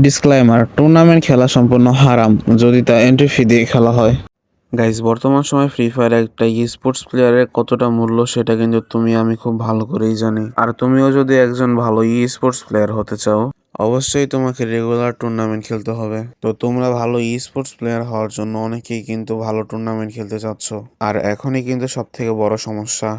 Disclaimer: tournament খেলা সম্পূর্ণ হারাম যদি তা এন্ট্রি ফি দিয়ে খেলা হয়। গাইজ, বর্তমান সময়ে ফ্রি ফায়ার একটা স্পোর্টস প্লেয়ারের কতটা মূল্য সেটা কিন্তু তুমি আমি খুব ভালো করেই জানি। আর তুমিও যদি একজন ভালো স্পোর্টস প্লেয়ার হতে চাও, অবশ্যই তোমাকে রেগুলার টুর্নামেন্ট খেলতে হবে। তো তোমরা ভালো স্পোর্টস প্লেয়ার হওয়ার জন্য অনেকেই কিন্তু ভালো টুর্নামেন্ট খেলতে চাচ্ছ, আর এখনই কিন্তু সব থেকে বড় সমস্যা,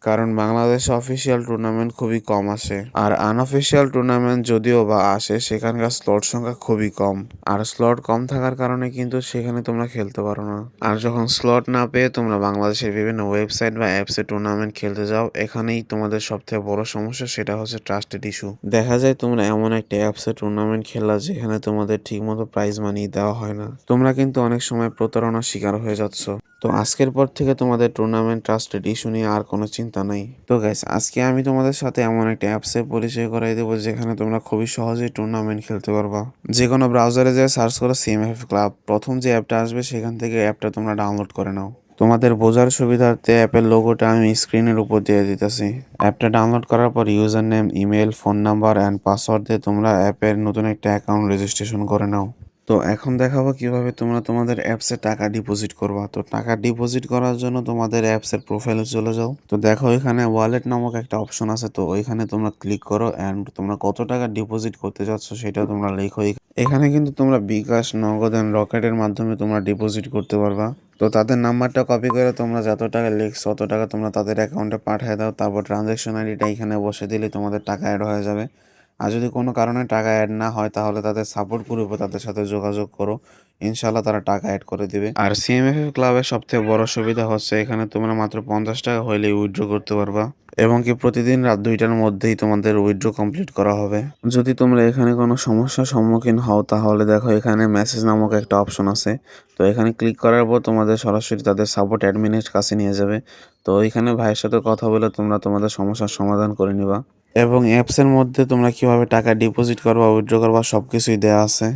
কারণ বাংলাদেশে অফিসিয়াল টুর্নামেন্ট খুবই কম আসে, আর আনঅফিসিয়াল টুর্নামেন্ট যদিও বা আসে সেখানকার স্লট সংখ্যা খুবই কম। আর স্লট কম থাকার কারণে কিন্তু সেখানে তোমরা খেলতে পারো না। আর যখন স্লট না পেয়ে তোমরা বাংলাদেশের বিভিন্ন ওয়েবসাইট বা অ্যাপসে টুর্নামেন্ট খেলতে যাও, এখানেই তোমাদের সবথেকে বড় সমস্যা, সেটা হচ্ছে ট্রাস্টেড ইস্যু। দেখা যায় তোমরা এমন একটা অ্যাপসে টুর্নামেন্ট খেলা যেখানে তোমাদের ঠিকমতো প্রাইজ মানি দেওয়া হয় না, তোমরা কিন্তু অনেক সময় প্রতারণার শিকার হয়ে যাচ্ছ। তো আজকের পর থেকে তোমাদের টুর্নামেন্ট ট্রাস্টেড ইস্যু নিয়ে আর কোনো চিন্তা নাই। তো গাইস, আজকে আমি তোমাদের সাথে এমন একটা অ্যাপসের পরিচয় করাই দেবো যেখানে তোমরা খুবই সহজেই টুর্নামেন্ট খেলতে পারবা। যে কোনো ব্রাউজারে যেয়ে সার্চ করো সিএমএফ ক্লাব, প্রথম যে অ্যাপটা আসবে সেখান থেকে অ্যাপটা তোমরা ডাউনলোড করে নাও। তোমাদের বোঝার সুবিধার্থে অ্যাপের লোগোটা আমি স্ক্রিনের উপর দিয়ে দিতেছি। অ্যাপটা ডাউনলোড করার পর user name, email, phone number and password দিয়ে তোমরা অ্যাপের নতুন একটা অ্যাকাউন্ট রেজিস্ট্রেশন করে নাও। তো এখন দেখাবো কিভাবে তোমরা তোমাদের অ্যাপসে টাকা ডিপোজিট করবা। তো টাকা ডিপোজিট করার জন্য তোমাদের অ্যাপসের প্রোফাইলে চলে যাও। তো দেখো এখানে ওয়ালেট নামক একটা অপশন আছে, তো ওইখানে তোমরা ক্লিক করো অ্যান্ড তোমরা কত টাকা ডিপোজিট করতে চাচ্ছ সেটা তোমরা লেখো। এখানে কিন্তু তোমরা বিকাশ, নগদ অ্যান্ড রকেটের মাধ্যমে তোমরা ডিপোজিট করতে পারবা। তো তাদের নাম্বারটা কপি করে তোমরা যত টাকা লিখছো তত টাকা তোমরা তাদের অ্যাকাউন্টে পাঠিয়ে দাও। তারপর ট্রানজ্যাকশন আইডিটা এখানে বসে দিলে তোমাদের টাকা অ্যাড হয়ে যাবে। আর যদি কোনো কারণে টাকা অ্যাড না হয় তাহলে তাদের সাপোর্ট গ্রুপে তাদের সাথে যোগাযোগ করো, ইনশাল্লাহ তারা টাকা অ্যাড করে দিবে। আর সিএমএফএফ ক্লাবের সবথেকে বড় সুবিধা হচ্ছে এখানে তোমরা মাত্র 50 টাকা হইলেই উইথড্র করতে পারবা, এবং কি প্রতিদিন রাত 2টার মধ্যেই তোমাদের উইথড্র কমপ্লিট করা হবে। যদি তোমরা এখানে কোনো সমস্যার সম্মুখীন হও তাহলে দেখো এখানে মেসেজ নামক একটা অপশন আছে। তো এখানে ক্লিক করার পর তোমাদের সরাসরি তাদের সাপোর্ট অ্যাডমিনের কাছে নিয়ে যাবে। তো এখানে ভাইয়ের সাথে কথা বলে তোমরা তোমাদের সমস্যার সমাধান করে নিবা, এবং অ্যাপসের মধ্যে তোমরা কিভাবে টাকা ডিপোজিট করবা, উইথড্র করবা সবকিছুই দেওয়া আছে।